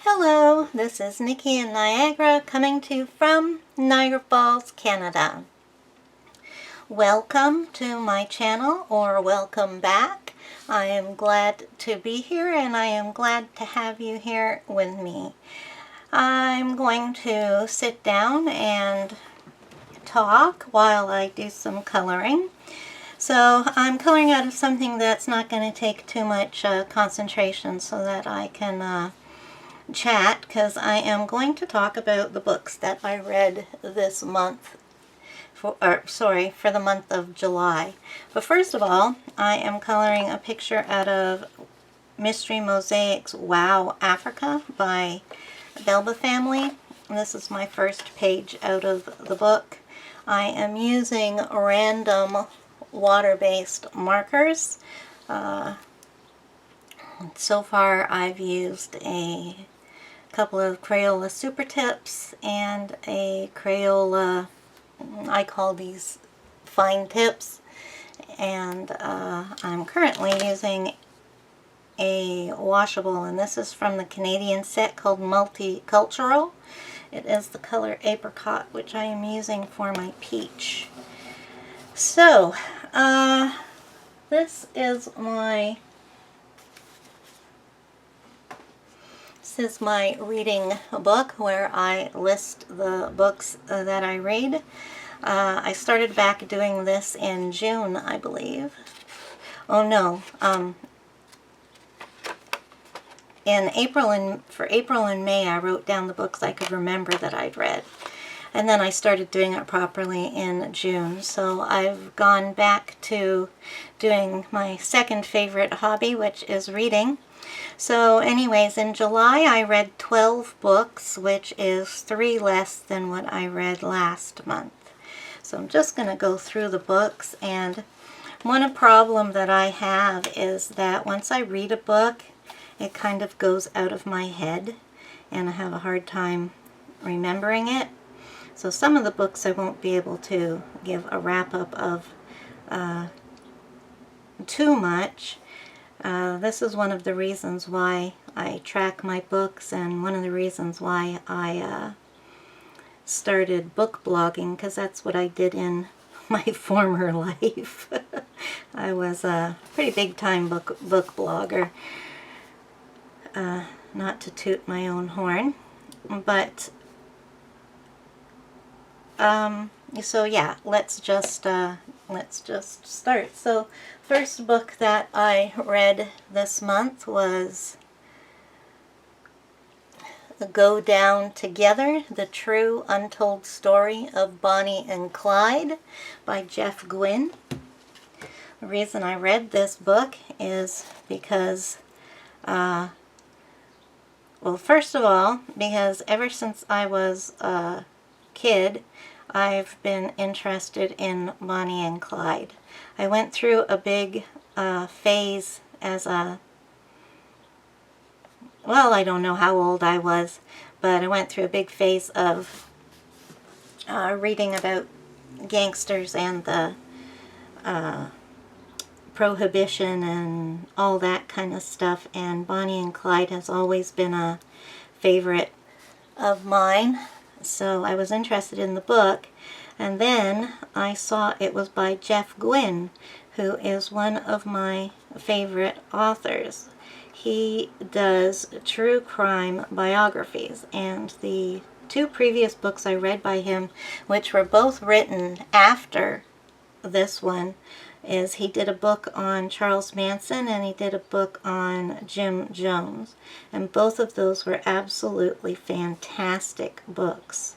Hello, this is Nikki in Niagara coming to you from Niagara Falls, Canada. Welcome to my channel, or welcome back. I am glad to be here and I am glad to have you here with me. I'm going to sit down and talk while I do some coloring. So I'm coloring out of something that's not going to take too much concentration so that I can chat, because I am going to talk about the books that I read this month, for the month of July. But first of all, I am coloring a picture out of Mystery Mosaics Wow Africa by Belba Family. This is my first page out of the book. I am using random water-based markers. So far I've used a couple of Crayola Super Tips and a Crayola, I call these fine tips, and I'm currently using a washable, and this is from the Canadian set called Multicultural. It is the color Apricot, which I am using for my peach. So, this is my reading book where I list the books that I read. I started back doing this in June, I believe. Oh no, for April and May I wrote down the books I could remember that I'd read. And then I started doing it properly in June. So I've gone back to doing my second favorite hobby, which is reading. So anyways, in July I read 12 books, which is 3 less than what I read last month. So I'm just going to go through the books, and one problem that I have is that once I read a book, it kind of goes out of my head, and I have a hard time remembering it. So some of the books I won't be able to give a wrap-up of too much. This is one of the reasons why I track my books, and one of the reasons why I started book blogging, because that's what I did in my former life. I was a pretty big time book blogger. Not to toot my own horn, but so yeah, let's just start. So first book that I read this month was Go Down Together, The True Untold Story of Bonnie and Clyde by Jeff Gwynne. The reason I read this book is because, well, first of all, because ever since I was a kid, I've been interested in Bonnie and Clyde. I went through a big phase as a, well, I don't know how old I was, but I went through a big phase of reading about gangsters and the prohibition and all that kind of stuff, and Bonnie and Clyde has always been a favorite of mine. So I was interested in the book, and then I saw it was by Jeff Gwynne, who is one of my favorite authors. He does true crime biographies, and the 2 previous books I read by him, which were both written after this one, is he did a book on Charles Manson and he did a book on Jim Jones, and both of those were absolutely fantastic books.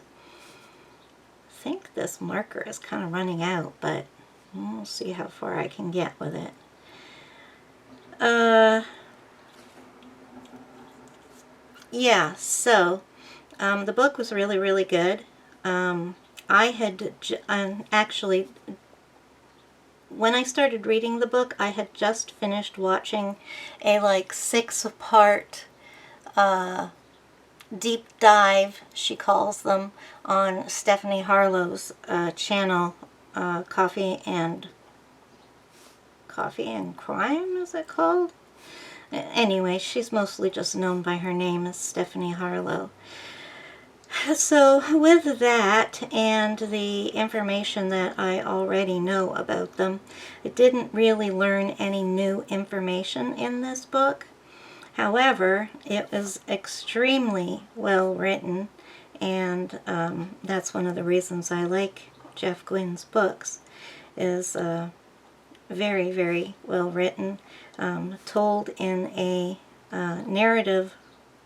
I think this marker is kind of running out, but we'll see how far I can get with it. Yeah, so the book was really, really good. I had actually, when I started reading the book, I had just finished watching a 6-part deep dive, she calls them, on Stephanie Harlow's channel, Coffee and Crime, is it called? Anyway, she's mostly just known by her name as Stephanie Harlow. So with that and the information that I already know about them, I didn't really learn any new information in this book. However, it was extremely well written, and that's one of the reasons I like Jeff Gwynn's books, is very, very well written, told in a narrative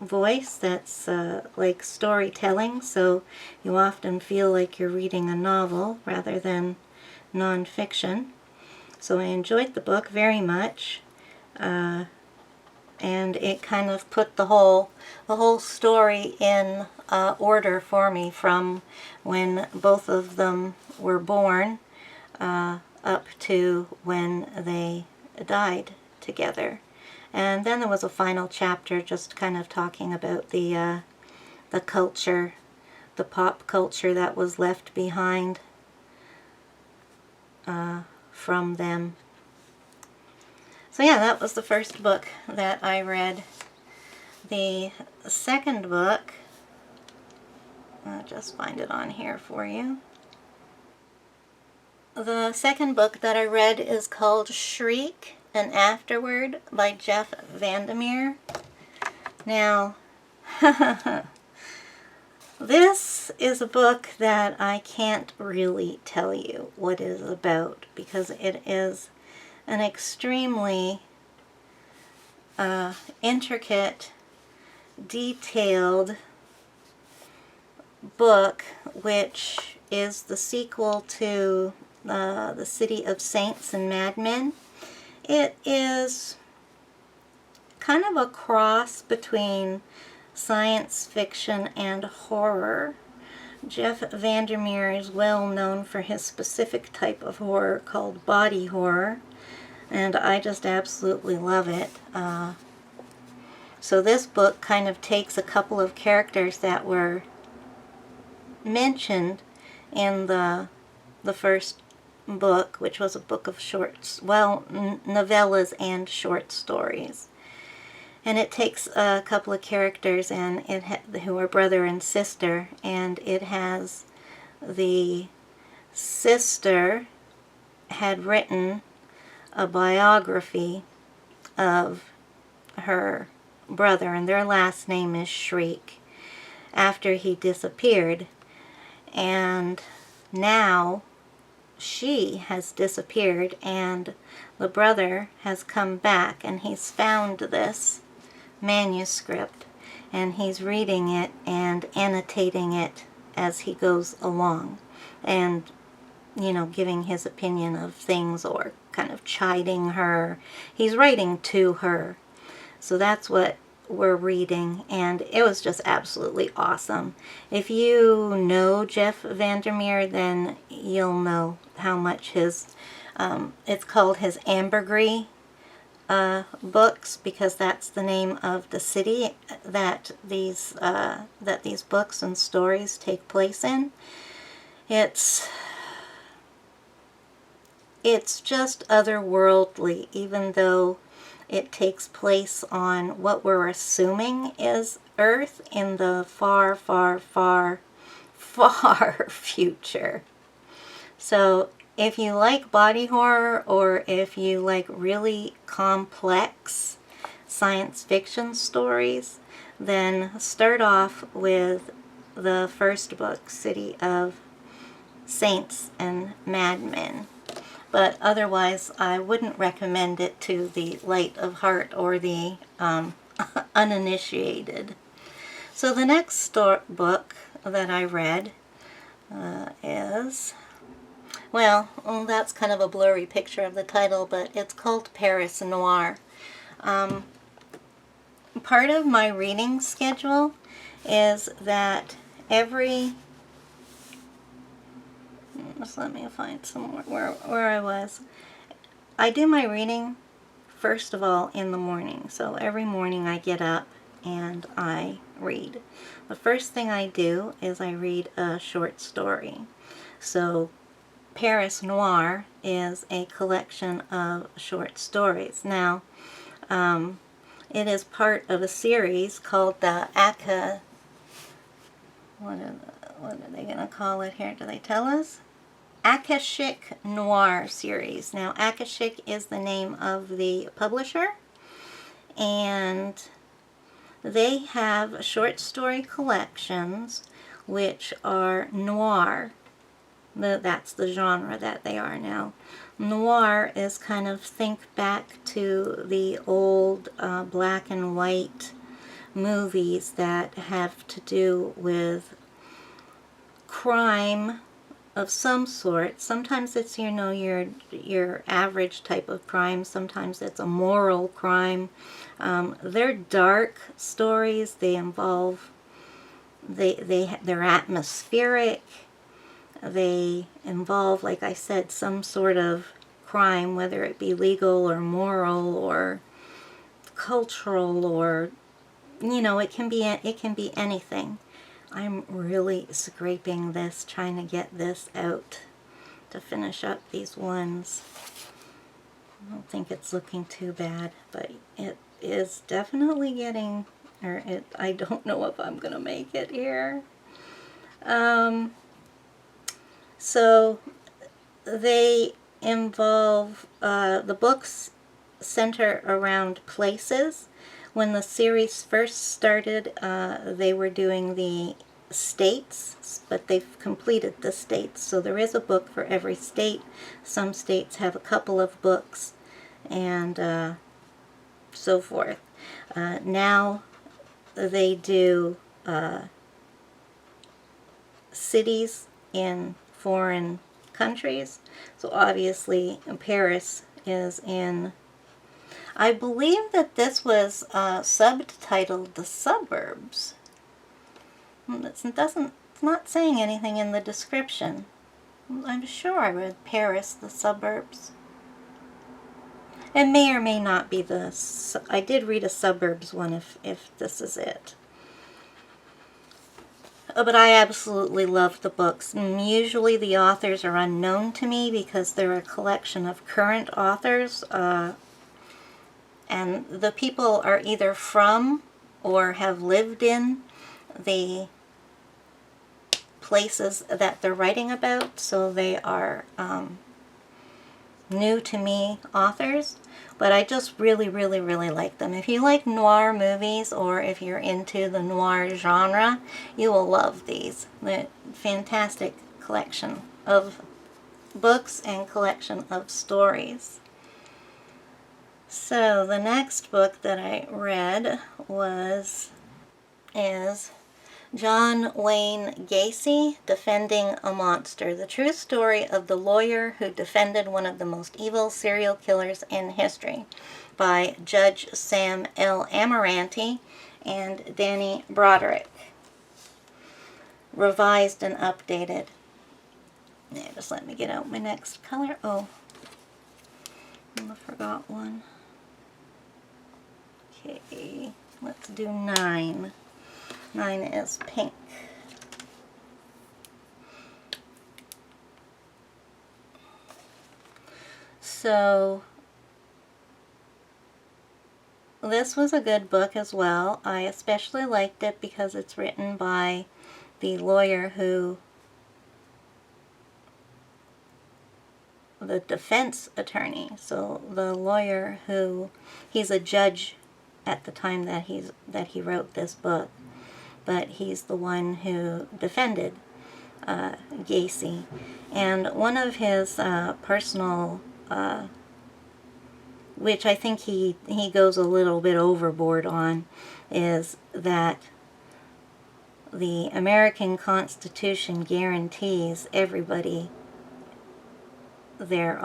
voice that's like storytelling, so you often feel like you're reading a novel rather than nonfiction. So I enjoyed the book very much, and it kind of put the whole story in order for me from when both of them were born up to when they died together. And then there was a final chapter just kind of talking about the culture, the pop culture that was left behind from them. So yeah, that was the first book that I read. The second book, I'll just find it on here for you. The second book that I read is called Shriek, an Afterword by Jeff Vandermeer. Now, this is a book that I can't really tell you what it is about, because it is an extremely intricate, detailed book, which is the sequel to The City of Saints and Madmen. It is kind of a cross between science fiction and horror. Jeff Vandermeer is well known for his specific type of horror called body horror, and I just absolutely love it. So this book kind of takes a couple of characters that were mentioned in the first book, which was a book of shorts, well, novellas and short stories. And it takes a couple of characters and who are brother and sister, and it has the sister had written a biography of her brother, and their last name is Shriek, after he disappeared. And now she has disappeared, and the brother has come back, and he's found this manuscript, and he's reading it and annotating it as he goes along, and, you know, giving his opinion of things or kind of chiding her. He's writing to her. So that's what we're reading, and it was just absolutely awesome. If you know Jeff Vandermeer, then you'll know how much his, it's called his ambergris books, because that's the name of the city that these books and stories take place in. It's just otherworldly, even though it takes place on what we're assuming is Earth in the far, far, far, far future. So if you like body horror, or if you like really complex science fiction stories, then start off with the first book, City of Saints and Madmen. But otherwise, I wouldn't recommend it to the light of heart or the uninitiated. So the next book that I read is, well, that's kind of a blurry picture of the title, but it's called Paris Noir. Part of my reading schedule is that just let me find somewhere where I was. I do my reading first of all in the morning. So every morning I get up and I read. The first thing I do is I read a short story. So Paris Noir is a collection of short stories. Now, It is part of a series called the what are they going to call it here? Do they tell us? Akashic Noir series. Now, Akashic is the name of the publisher, and they have short story collections which are noir. That's the genre that they are now. Noir is kind of think back to the old black and white movies that have to do with crime of some sort. Sometimes it's, you know, your average type of crime. Sometimes it's a moral crime. They're dark stories. They involve, they're atmospheric. They involve, like I said, some sort of crime, whether it be legal or moral or cultural, or, you know, it can be anything. I'm really scraping this, trying to get this out to finish up these ones. I don't think it's looking too bad, but it is definitely getting, I don't know if I'm going to make it here. So they involve, the books center around places. When the series first started, they were doing the states, but they've completed the states. So there is a book for every state. Some states have a couple of books, and so forth. Now they do cities in foreign countries. So obviously Paris is in, I believe that this was subtitled The Suburbs. It's not saying anything in the description. I'm sure I read Paris, The Suburbs. It may or may not be I did read a Suburbs one if this is it. But I absolutely love the books. Usually the authors are unknown to me because they're a collection of current authors, and the people are either from or have lived in the places that they're writing about, so they are new to me authors, but I just really, really, really like them. If you like noir movies, or if you're into the noir genre, you will love these. The fantastic collection of books and collection of stories. So the next book that I read is John Wayne Gacy, Defending a Monster, the true story of the lawyer who defended one of the most evil serial killers in history, by Judge Sam L. Amarante and Danny Broderick. Revised and updated. Yeah, just let me get out my next color. Oh, I forgot one. Okay, let's do 9. 9 is pink. So this was a good book as well. I especially liked it because it's written by the lawyer the defense attorney. So the lawyer he's a judge at the time that he wrote this book, but he's the one who defended Gacy. And one of his personal, which I think he goes a little bit overboard on, is that the American Constitution guarantees everybody their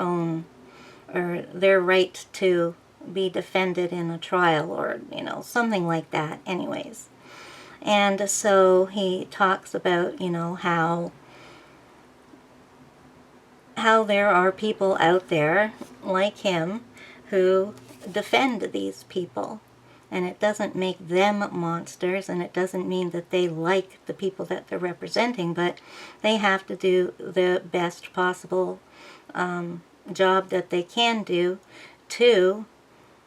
right to be defended in a trial, or, you know, something like that anyways. And so he talks about, you know, how there are people out there like him who defend these people, and it doesn't make them monsters, and it doesn't mean that they like the people that they're representing, but they have to do the best possible job that they can do to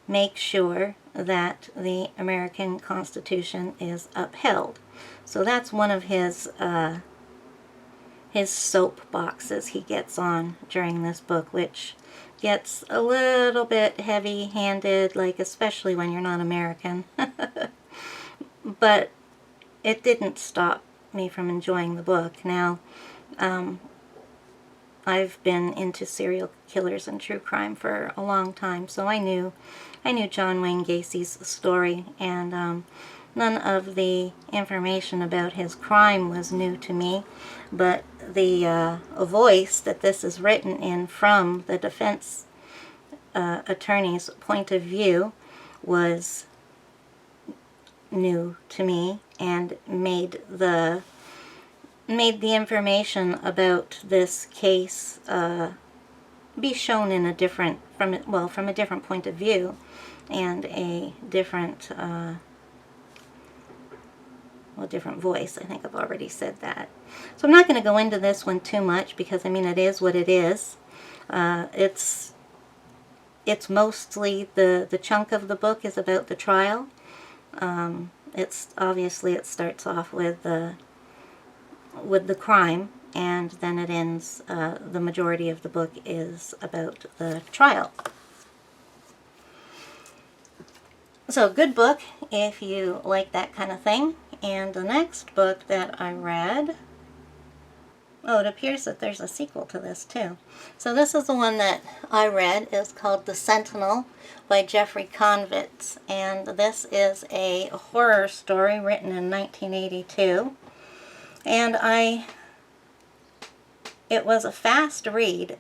make sure that the American Constitution is upheld. So that's one of his soapboxes he gets on during this book, which gets a little bit heavy-handed, like especially when you're not American. But it didn't stop me from enjoying the book. Now, I've been into serial killers and true crime for a long time, so I knew John Wayne Gacy's story, and none of the information about his crime was new to me, but the voice that this is written in from the defense attorney's point of view was new to me, and made the information about this case be shown in a different, from a different point of view, and a different different voice. I think I've already said that. So I'm not going to go into this one too much, because I mean, it is what it is. It's mostly the chunk of the book is about the trial. It's obviously, it starts off with the crime, and then it ends, the majority of the book is about the trial. So, good book if you like that kind of thing. And the next book that I read, it appears that there's a sequel to this too. So this is the one that I read. It's called The Sentinel by Jeffrey Convitz, and this is a horror story written in 1982. And it was a fast read,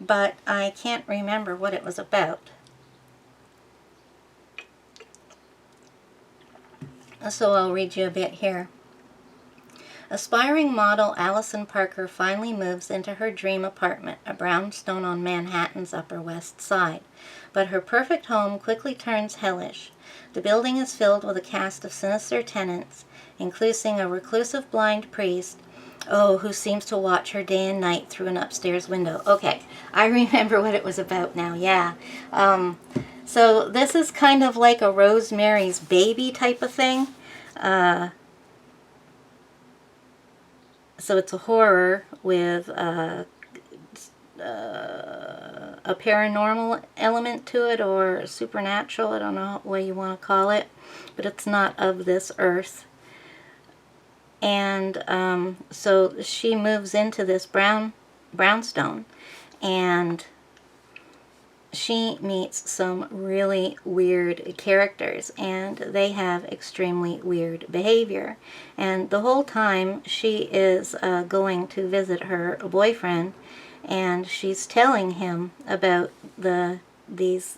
but I can't remember what it was about. So I'll read you a bit here. Aspiring model Allison Parker finally moves into her dream apartment, a brownstone on Manhattan's Upper West Side. But her perfect home quickly turns hellish. The building is filled with a cast of sinister tenants, including a reclusive blind priest, who seems to watch her day and night through an upstairs window. Okay, I remember what it was about now, yeah. So this is kind of like a Rosemary's Baby type of thing. So it's a horror with a paranormal element to it, or supernatural, I don't know what you want to call it, but it's not of this earth. And so she moves into this brownstone, and she meets some really weird characters, and they have extremely weird behavior. And the whole time she is going to visit her boyfriend, and she's telling him about these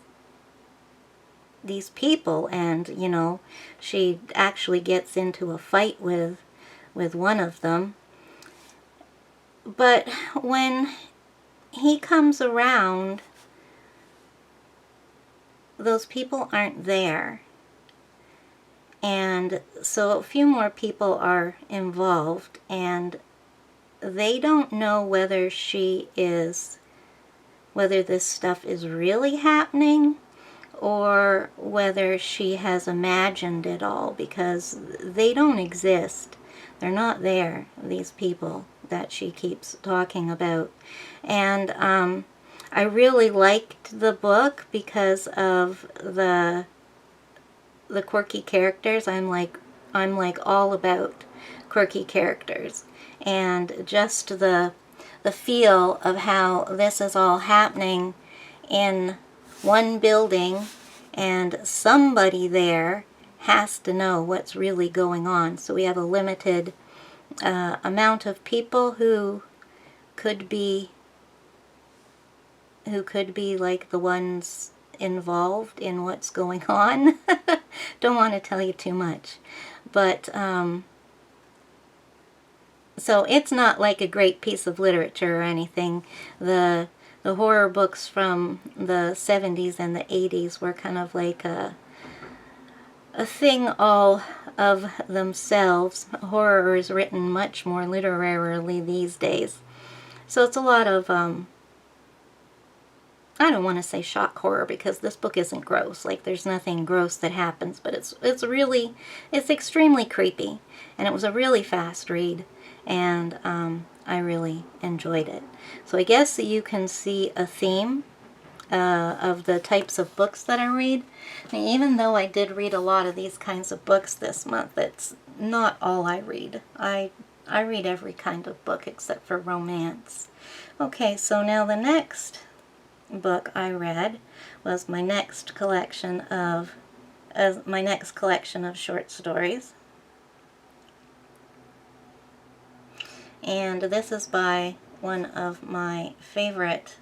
people, and you know, she actually gets into a fight with one of them. But when he comes around, those people aren't there. And so a few more people are involved, and they don't know whether this stuff is really happening, or whether she has imagined it all, because they don't exist. They're not there, these people that she keeps talking about. And I really liked the book because of the quirky characters. I'm like all about quirky characters, and just the feel of how this is all happening in one building, and somebody there has to know what's really going on. So we have a limited amount of people who could be like the ones involved in what's going on. Don't want to tell you too much, but so it's not like a great piece of literature or anything. The horror books from the 70s and the 80s were kind of like a thing all of themselves. Horror is written much more literarily these days. So it's a lot of I don't want to say shock horror because this book isn't gross. Like, there's nothing gross that happens, but it's extremely creepy, and it was a really fast read, and I really enjoyed it. So I guess you can see a theme of the types of books that I read. And even though I did read a lot of these kinds of books this month, it's not all I read. I read every kind of book except for romance. Okay, so now the next book I read was my next collection of short stories. And this is by one of my favorite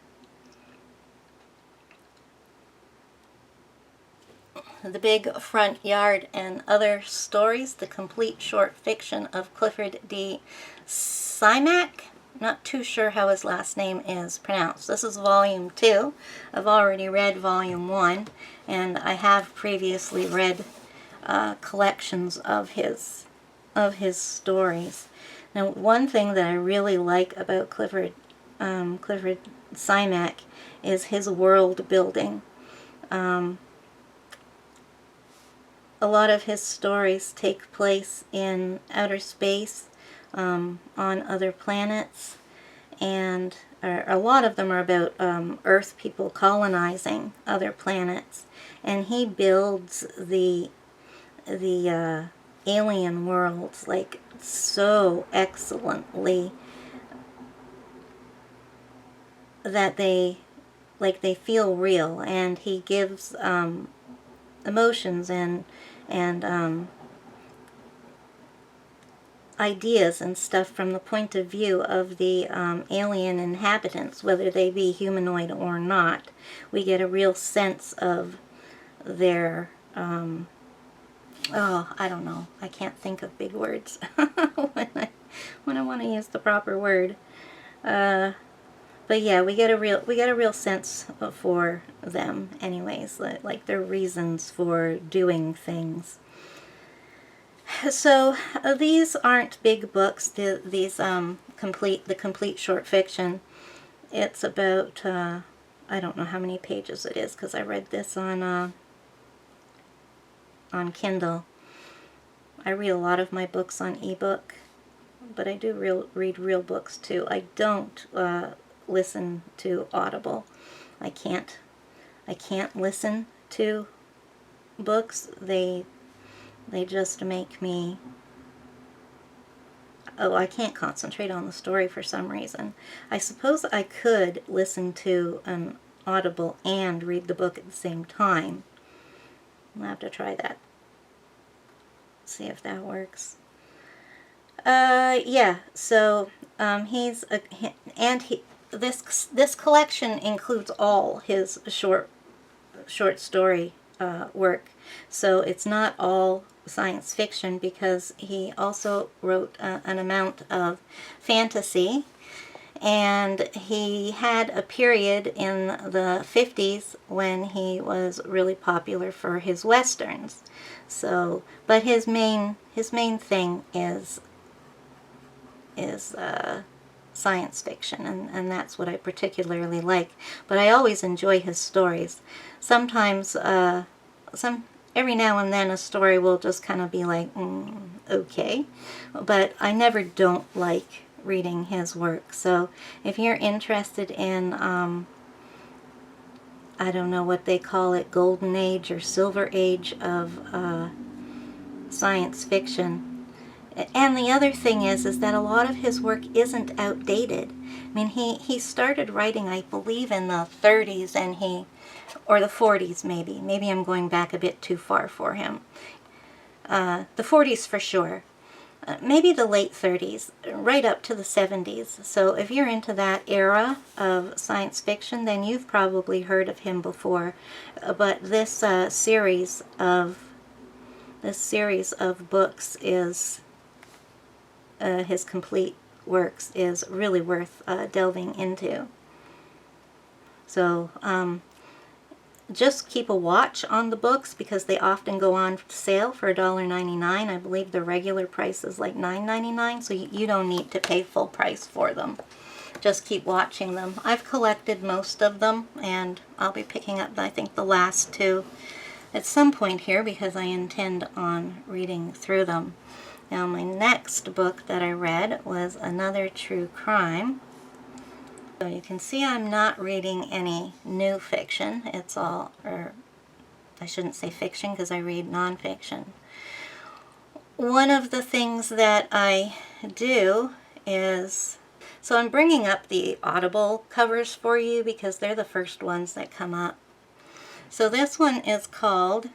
The Big Front Yard and Other Stories, the complete short fiction of Clifford D. Simak. Not too sure how his last name is pronounced. This is volume 2. I've already read volume 1, and I have previously read collections of his stories. Now, one thing that I really like about Clifford Simak is his world building. A lot of his stories take place in outer space, on other planets, and a lot of them are about Earth people colonizing other planets. And he builds the alien worlds like so excellently that they feel real, and he gives emotions and ideas and stuff from the point of view of the alien inhabitants, whether they be humanoid or not. We get a real sense of their I don't know, I can't think of big words when I want to use the proper word. But yeah, we get a real sense for them anyways, like their reasons for doing things. So these aren't big books. These complete short fiction. It's about I don't know how many pages it is because I read this on Kindle. I read a lot of my books on ebook, but I do read real books too. I don't listen to Audible. I can't listen to books. They just make me, I can't concentrate on the story for some reason. I suppose I could listen to an Audible and read the book at the same time. I'll have to try that. See if that works. Yeah, so this collection includes all his short story work. So it's not all science fiction, because he also wrote an amount of fantasy, and he had a period in the 50s when he was really popular for his westerns. So, but his main thing is science fiction, and that's what I particularly like. But I always enjoy his stories. Sometimes, every now and then a story will just kind of be like, okay. But I never don't like reading his work. So if you're interested in, I don't know what they call it, golden age or silver age of science fiction. And the other thing is that a lot of his work isn't outdated. I mean, he started writing, I believe, in the 30s, or the 40s maybe. Maybe I'm going back a bit too far for him. The 40s for sure. Maybe the late 30s, right up to the 70s. So if you're into that era of science fiction, then you've probably heard of him before. But this series of books is his complete works is really worth delving into. So just keep a watch on the books, because they often go on sale for $1.99. I believe the regular price is like $9.99, so you don't need to pay full price for them. just keep watching them. I've collected most of them, and I'll be picking up, I think, the last two at some point here because I intend on reading through them. Now, my next book that I read was another true crime. So you can see I'm not reading any new fiction. It's all, or I shouldn't say fiction because I read nonfiction. One of the things that I do is, so I'm bringing up the Audible covers for you because they're the first ones that come up. So this one is called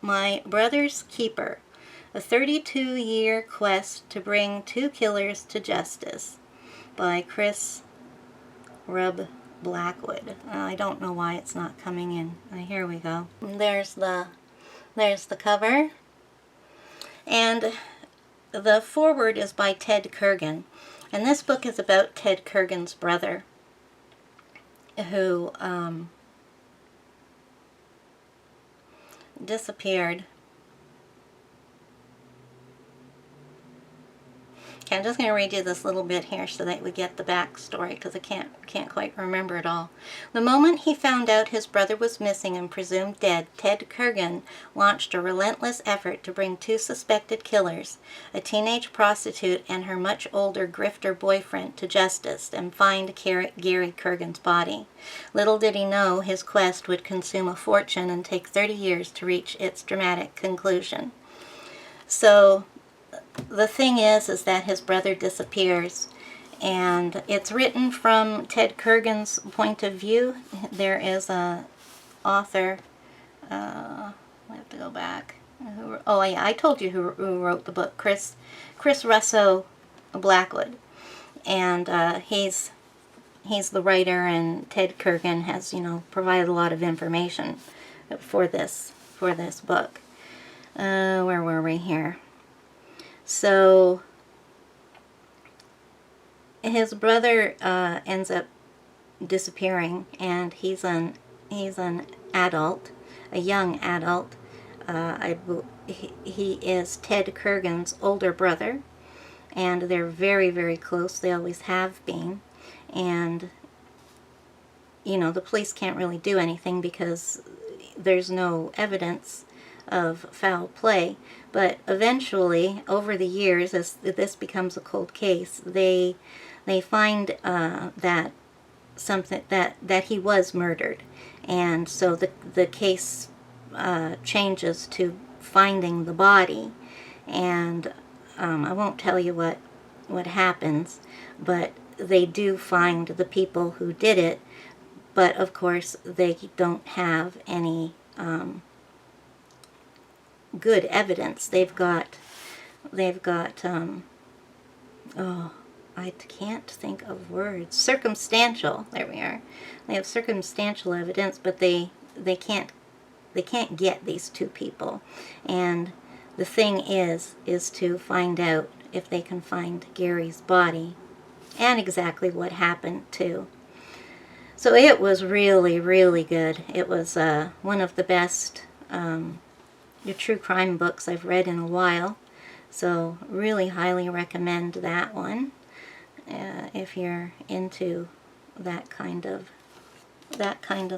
My Brother's Keeper, a 32-year quest to bring two killers to justice, by Chris Rub Blackwood. I don't know why it's not coming in. Here we go. There's the cover. And the foreword is by Ted Kurgan. And this book is about Ted Kurgan's brother, who disappeared. Okay, I'm just going to read you this little bit here so that we get the backstory, because I can't quite remember it all. The moment he found out his brother was missing and presumed dead, Ted Kurgan launched a relentless effort to bring two suspected killers, a teenage prostitute and her much older grifter boyfriend, to justice and find Gary Kurgan's body. Little did he know his quest would consume a fortune and take 30 years to reach its dramatic conclusion. So the thing is that his brother disappears, and it's written from Ted Kurgan's point of view. There is a author, I have to go back. Oh yeah, I told you who wrote the book, Chris Russo Blackwood, and he's the writer, and Ted Kurgan has, provided a lot of information for this book. Where were we here? So his brother ends up disappearing, and he's an adult, a young adult. He is Ted Kurgan's older brother, and they're very, very close. They always have been, and the police can't really do anything because there's no evidence of foul play. But eventually, over the years, as this becomes a cold case, they find that he was murdered, and so the case changes to finding the body. And I won't tell you what happens, but they do find the people who did it. But of course, they don't have any good evidence. They've got oh, I can't think of words. Circumstantial. There we are. They have circumstantial evidence, but they can't get these two people. And the thing is to find out if they can find Gary's body and exactly what happened too. So it was really, really good. It was one of the best true crime books I've read in a while. So really highly recommend that one if you're into that kind of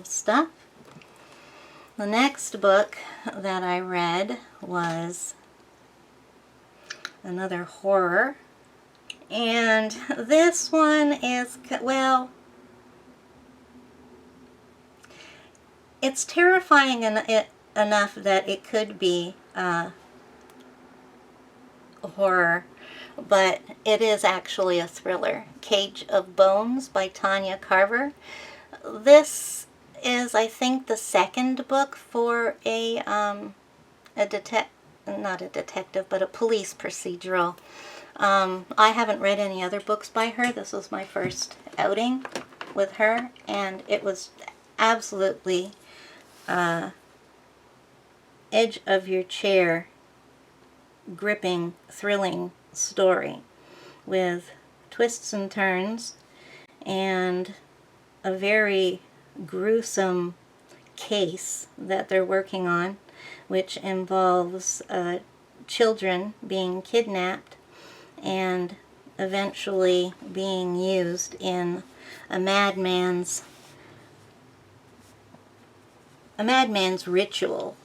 stuff. The next book that I read was another horror, and this one is, well, it's terrifying enough that it could be horror, but it is actually a thriller. Cage of Bones by Tanya Carver. This is, I think, the second book for not a detective, but a police procedural. I haven't read any other books by her. This was my first outing with her, and it was absolutely edge of your chair, gripping, thrilling story with twists and turns and a very gruesome case that they're working on, which involves children being kidnapped and eventually being used in a madman's ritual,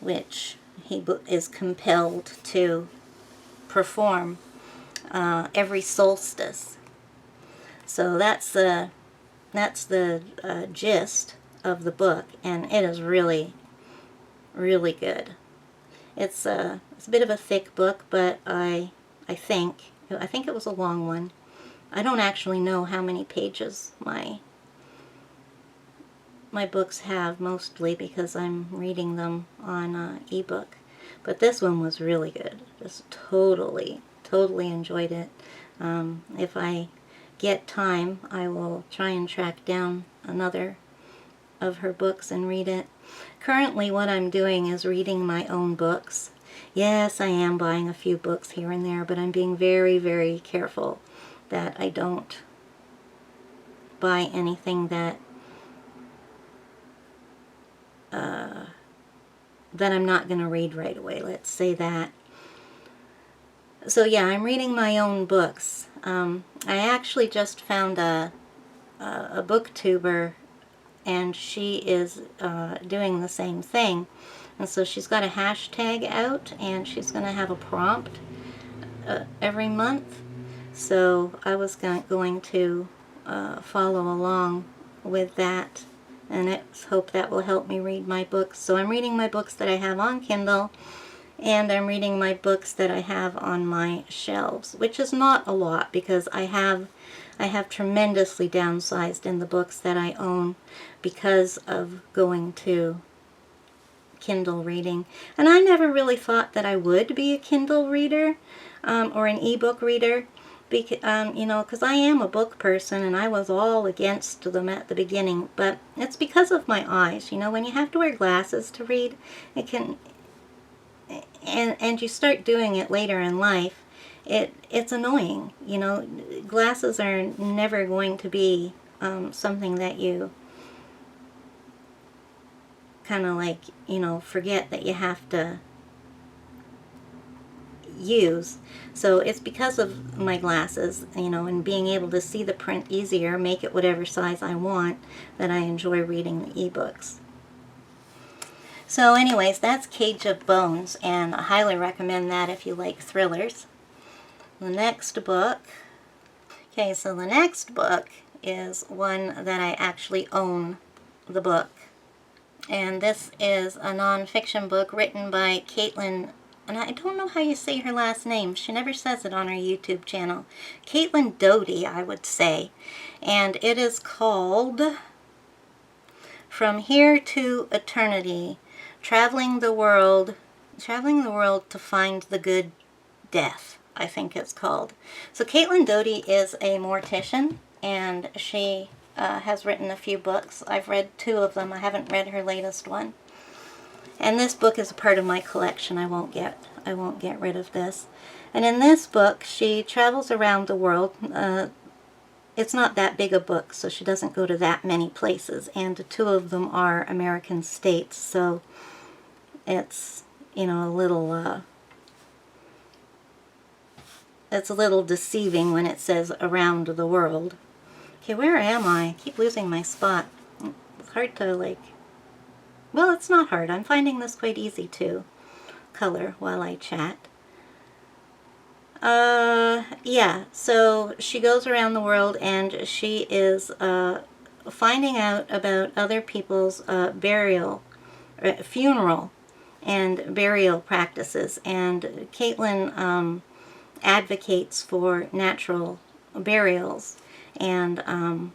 which he is compelled to perform every solstice. So that's the gist of the book, and it is really, really good. It's a bit of a thick book, but I think it was a long one. I don't actually know how many pages my books have, mostly because I'm reading them on ebook. But this one was really good. Just totally enjoyed it. If I get time, I will try and track down another of her books and read it. Currently what I'm doing is reading my own books. Yes, I am buying a few books here and there, but I'm being very, very careful that I don't buy anything that I'm not going to read right away. Let's say that. So yeah, I'm reading my own books. I actually just found a booktuber, and she is doing the same thing. And so she's got a hashtag out, and she's going to have a prompt every month. So I was going to follow along with that, and I hope that will help me read my books. So I'm reading my books that I have on Kindle, and I'm reading my books that I have on my shelves, which is not a lot because I have tremendously downsized in the books that I own because of going to Kindle reading. And I never really thought that I would be a Kindle reader or an ebook reader, because I am a book person, and I was all against them at the beginning. But it's because of my eyes. When you have to wear glasses to read, it can, and you start doing it later in life, it's annoying. Glasses are never going to be something that you kind of like, forget that you have to use. So it's because of my glasses, and being able to see the print easier, make it whatever size I want, that I enjoy reading the ebooks. So anyways, that's Cage of Bones, and I highly recommend that if you like thrillers. The next book is one that I actually own the book. And this is a nonfiction book written by Caitlin, and I don't know how you say her last name. She never says it on her YouTube channel. Caitlin Doty, I would say. And it is called From Here to Eternity, Traveling the World to Find the Good Death, I think it's called. So Caitlin Doty is a mortician, and she has written a few books. I've read 2 of them. I haven't read her latest one. And this book is a part of my collection. I won't get rid of this. And in this book, she travels around the world. It's not that big a book, so she doesn't go to that many places. And 2 of them are American states, so it's, a little it's a little deceiving when it says around the world. Okay, where am I? I keep losing my spot. It's hard to, well, it's not hard. I'm finding this quite easy to color while I chat. Yeah, so she goes around the world, and she is finding out about other people's funeral and burial practices. And Caitlin advocates for natural burials, and I'm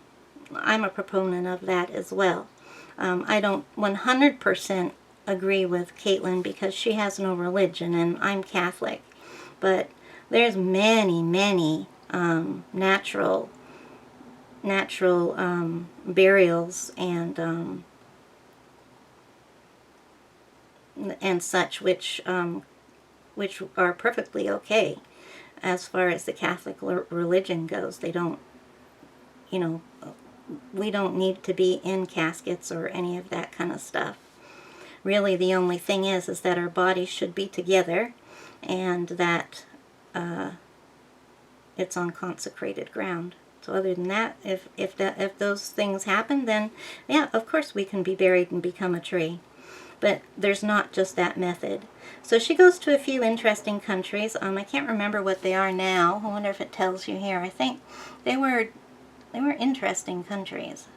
a proponent of that as well. I don't 100% agree with Caitlin because she has no religion, and I'm Catholic, but there's many natural burials and such, which are perfectly okay as far as the Catholic religion goes. They don't, we don't need to be in caskets or any of that kind of stuff. Really, the only thing is that our bodies should be together, and that it's on consecrated ground. So other than that, if those things happen, then yeah, of course we can be buried and become a tree. But there's not just that method. So she goes to a few interesting countries. I can't remember what they are now. I wonder if it tells you here. I think they were interesting countries.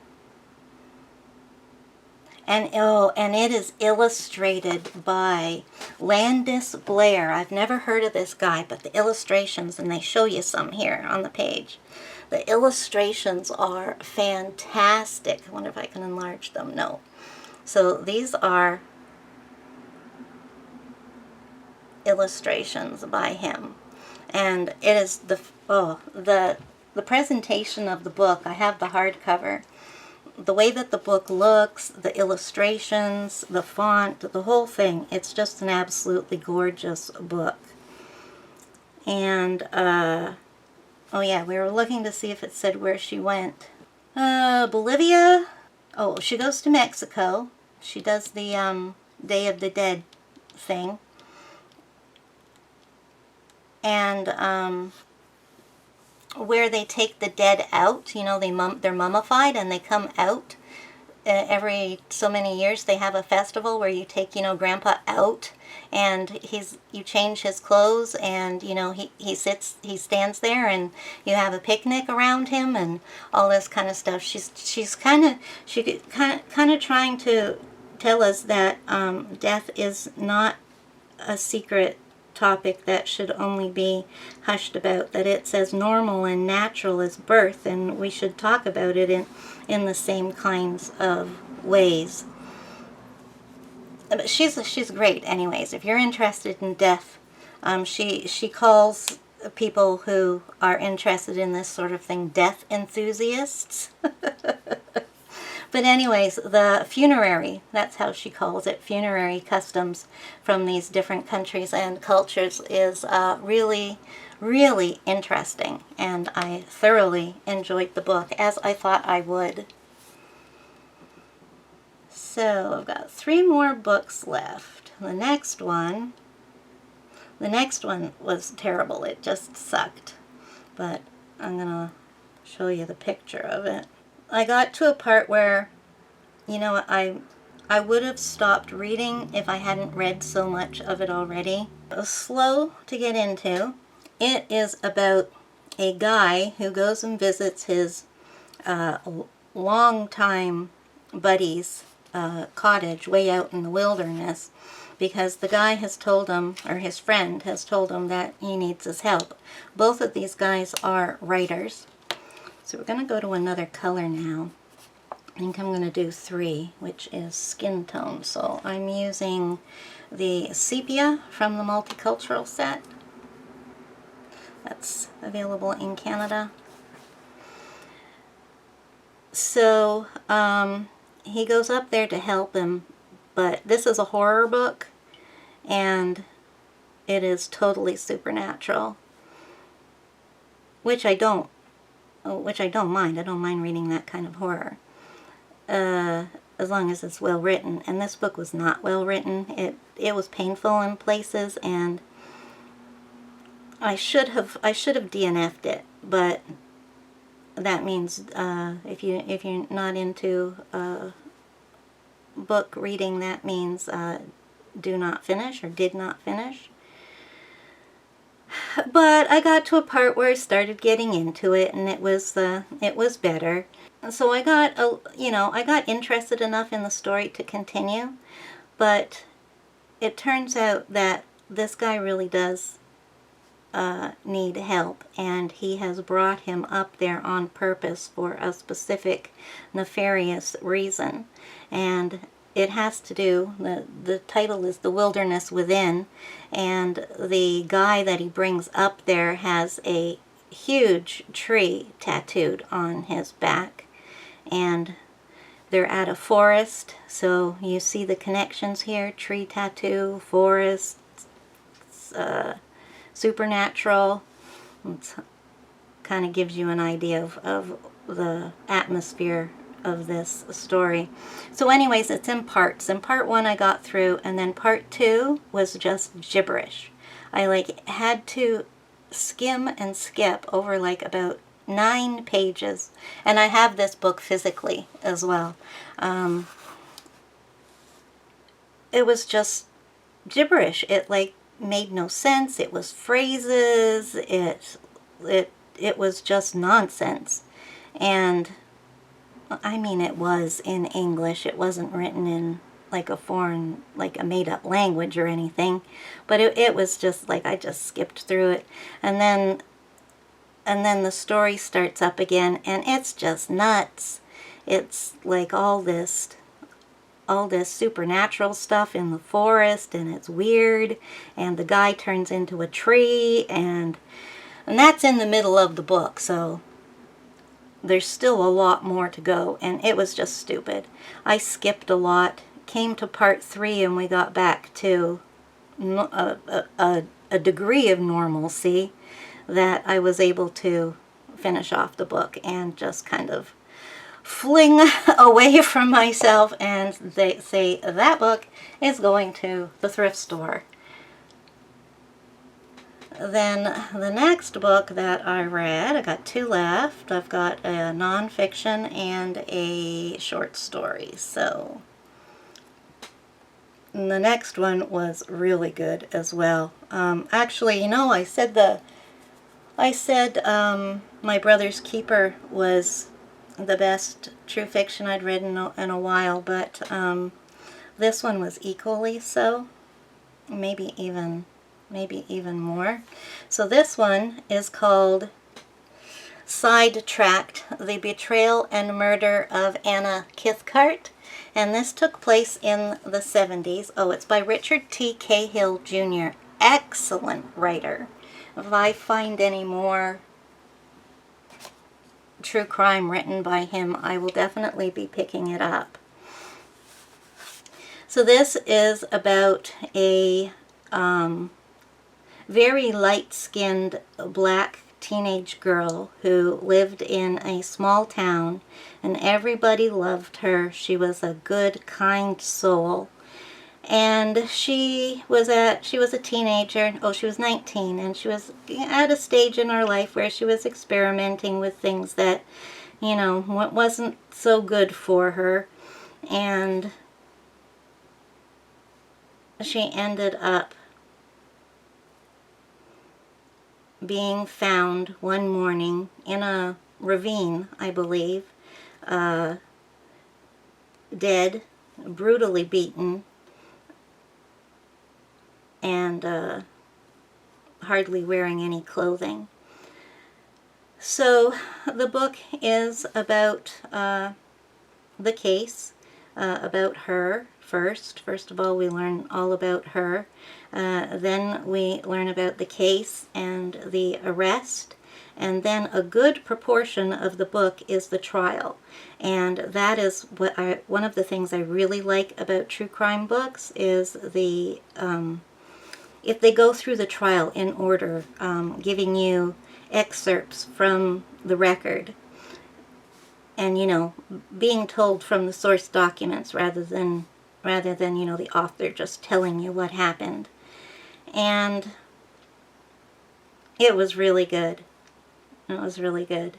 And oh, and it is illustrated by Landis Blair. I've never heard of this guy, but the illustrations, and they show you some here on the page. The illustrations are fantastic. I wonder if I can enlarge them. No. So these are illustrations by him. And it is the presentation of the book. I have the hardcover. The way that the book looks, the illustrations, the font, the whole thing, it's just an absolutely gorgeous book. And, oh yeah, we were looking to see if it said where she went. Bolivia. Oh, she goes to Mexico. She does the Day of the Dead thing. And, where they take the dead out, you know, they're mummified and they come out. Every so many years they have a festival where you take, you know, Grandpa out, and you change his clothes, and you know he stands there, and you have a picnic around him and all this kind of stuff. She's kind of trying to tell us that death is not a secret topic that should only be hushed about, that it's as normal and natural as birth, and we should talk about it in the same kinds of ways. But she's great anyways. If you're interested in death, she calls people who are interested in this sort of thing death enthusiasts. But anyways, the funerary, that's how she calls it, funerary customs from these different countries and cultures is really, really interesting. And I thoroughly enjoyed the book, as I thought I would. So I've got 3 more books left. The next one was terrible. It just sucked. But I'm going to show you the picture of it. I got to a part where, you know, I would have stopped reading if I hadn't read so much of it already. It was slow to get into. It is about a guy who goes and visits his longtime buddy's cottage way out in the wilderness, because the guy has told him, or his friend has told him, that he needs his help. Both of these guys are writers. So we're going to go to another color now. I think I'm going to do 3, which is skin tone. So I'm using the sepia from the multicultural set. That's available in Canada. So he goes up there to help him, but this is a horror book, and it is totally supernatural, which I don't mind. I don't mind reading that kind of horror, as long as it's well written. And this book was not well written. It was painful in places, and I should have DNF'd it. But that means if you're not into book reading, that means do not finish or did not finish. But I got to a part where I started getting into it, and it was better. So I got interested enough in the story to continue. But it turns out that this guy really does need help, and he has brought him up there on purpose for a specific nefarious reason. And it has to do, the title is The Wilderness Within, and the guy that he brings up there has a huge tree tattooed on his back, and they're at a forest, so you see the connections here: tree tattoo, forest, supernatural. It kind of gives you an idea of the atmosphere of this story. So anyways, it's in parts. In part 1 I got through, and then part 2 was just gibberish. I had to skim and skip over like about 9 pages. And I have this book physically as well. It was just gibberish. It like made no sense. It was phrases. It was just nonsense. And I mean, it was in English. It wasn't written in like a foreign, like a made-up language or anything. But it was just like, I just skipped through it. And then the story starts up again, and it's just nuts. It's like all this supernatural stuff in the forest, and it's weird, and the guy turns into a tree, and that's in the middle of the book, so there's still a lot more to go, and it was just stupid. I skipped a lot, came to part 3, and we got back to a degree of normalcy that I was able to finish off the book and just kind of fling away from myself and they say that book is going to the thrift store. Then the next book that I read, I got 2 left. I've got a nonfiction and a short story. So the next one was really good as well. Actually, you know, I said My Brother's Keeper was the best true fiction I'd read in a while, but this one was equally so, maybe even more. So this one is called Sidetracked: The Betrayal and Murder of Anna Cathcart, and this took place in the 70s. Oh, it's by Richard T. Cahill Jr. Excellent writer. If I find any more true crime written by him, I will definitely be picking it up. So this is about a very light-skinned black teenage girl who lived in a small town, and everybody loved her. She was a good, kind soul. And she was a teenager. Oh, she was 19, and she was at a stage in her life where she was experimenting with things that, you know, wasn't so good for her. And she ended up being found one morning in a ravine, I believe, dead, brutally beaten, and hardly wearing any clothing. So the book is about the case, about her first. First of all, we learn all about her. Then we learn about the case and the arrest. And then a good proportion of the book is the trial. And that is one of the things I really like about true crime books is if they go through the trial in order, giving you excerpts from the record and, you know, being told from the source documents rather than, you know, the author just telling you what happened. And it was really good. It was really good.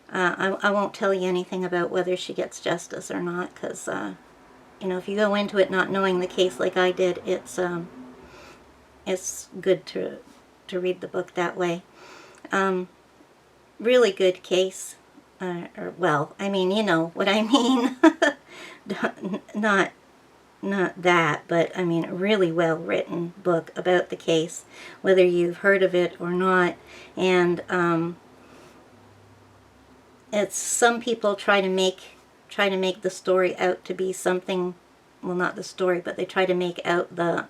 I won't tell you anything about whether she gets justice or not, because, you know, if you go into it not knowing the case like I did, it's good to read the book that way. Really good case. Well, I mean, you know what I mean. Not that, but I mean, a really well written book about the case, whether you've heard of it or not. And it's, some people try to make the story out to be something, well, not the story, but they try to make out the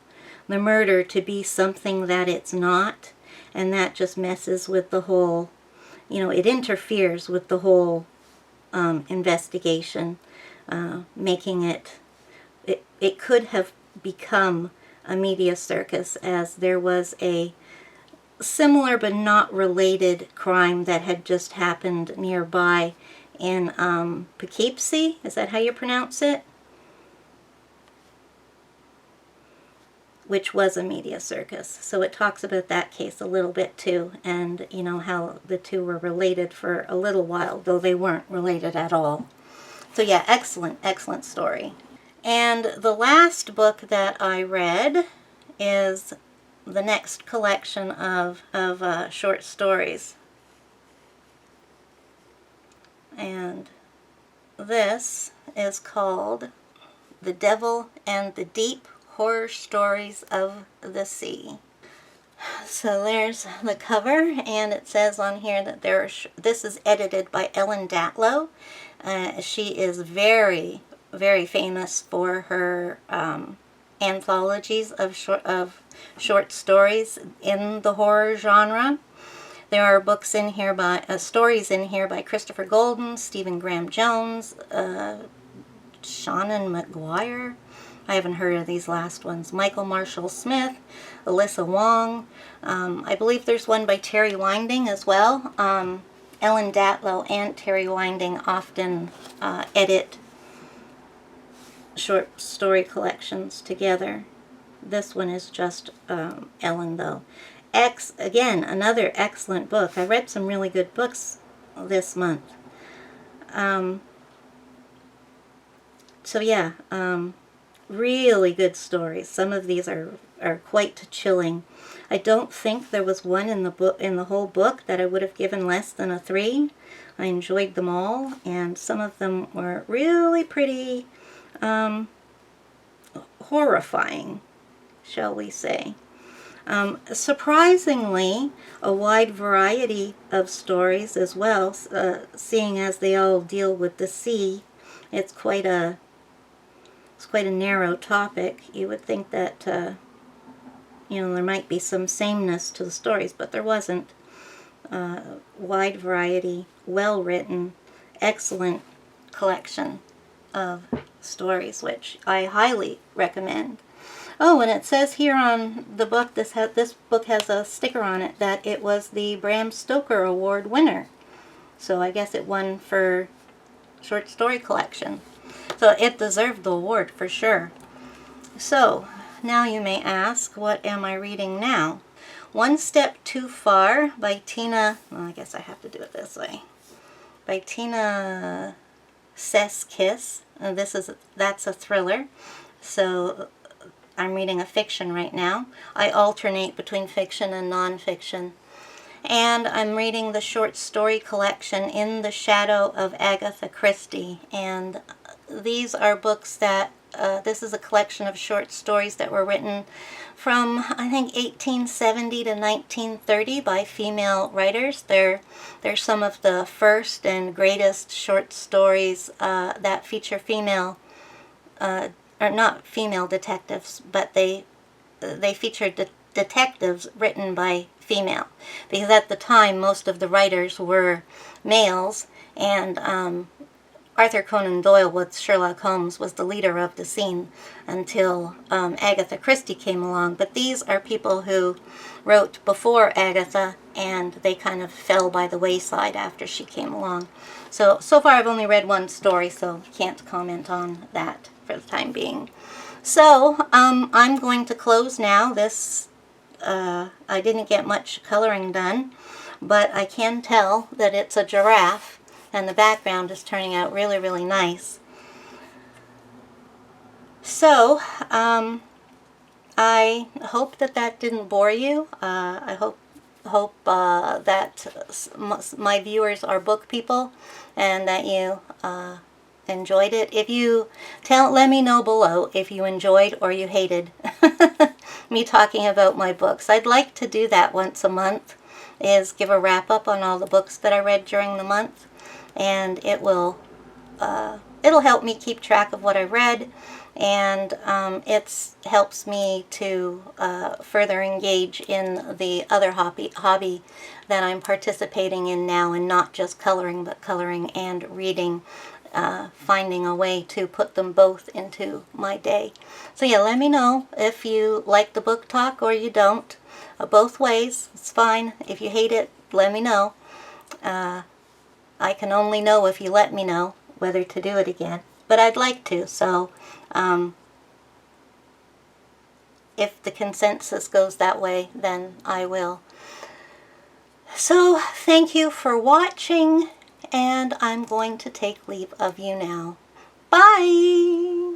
murder to be something that it's not, and that just messes with the whole, you know, it interferes with the whole investigation, making it could have become a media circus, as there was a similar but not related crime that had just happened nearby in Poughkeepsie. Is that how you pronounce it? which was a media circus. So it talks about that case a little bit too, and you know how the two were related for a little while, though they weren't related at all. So yeah, excellent, excellent story. And the last book that I read is the next collection of short stories. And this is called The Devil and the Deep Horror Stories of the Sea. So there's the cover, and it says on here that this is edited by Ellen Datlow. She is very, very famous for her anthologies of short stories in the horror genre. There are books in here by stories in here by Christopher Golden, Stephen Graham Jones, Shannon McGuire. I haven't heard of these last ones. Michael Marshall Smith, Alyssa Wong. I believe there's one by Terry Winding as well. Ellen Datlow and Terry Winding often edit short story collections together. This one is just Ellen, though. Again, another excellent book. I read some really good books this month. So yeah, really good stories. Some of these are quite chilling. I don't think there was one in the whole book that I would have given less than a 3. I enjoyed them all, and some of them were really pretty horrifying, shall we say. Surprisingly, a wide variety of stories as well, seeing as they all deal with the sea. It's quite a narrow topic. You would think that there might be some sameness to the stories, but there wasn't. Wide variety, well written, excellent collection of stories, which I highly recommend. Oh, and it says here on the book, this book has a sticker on it that it was the Bram Stoker Award winner. So I guess it won for short story collection. So it deserved the award for sure. So now you may ask, what am I reading now? One Step Too Far by Tina, well, I guess I have to do it this way, by Tina Seskis. That's a thriller. So I'm reading a fiction right now. I alternate between fiction and nonfiction. And I'm reading the short story collection In the Shadow of Agatha Christie. And these are books that, this is a collection of short stories that were written from, I think, 1870 to 1930 by female writers. They're some of the first and greatest short stories that feature female or not female detectives, but they featured detectives written by female, because at the time most of the writers were males, and Arthur Conan Doyle with Sherlock Holmes was the leader of the scene until Agatha Christie came along. But these are people who wrote before Agatha, and they kind of fell by the wayside after she came along. So far I've only read one story, so can't comment on that for the time being. So I'm going to close now. This I didn't get much coloring done, but I can tell that it's a giraffe, and the background is turning out really, really nice. So I hope that didn't bore you. I hope that my viewers are book people, and that you enjoyed it. If you let me know below if you enjoyed or you hated me talking about my books. I'd like to do that once a month, is give a wrap up on all the books that I read during the month, and it'll help me keep track of what I read, and it helps me to further engage in the other hobby that I'm participating in now, and not just coloring, but coloring and reading, finding a way to put them both into my day. So yeah, let me know if you like the book talk or you don't. Both ways, it's fine. If you hate it, let me know. I can only know if you let me know whether to do it again. But I'd like to, so if the consensus goes that way, then I will. So thank you for watching, and I'm going to take leave of you now. Bye!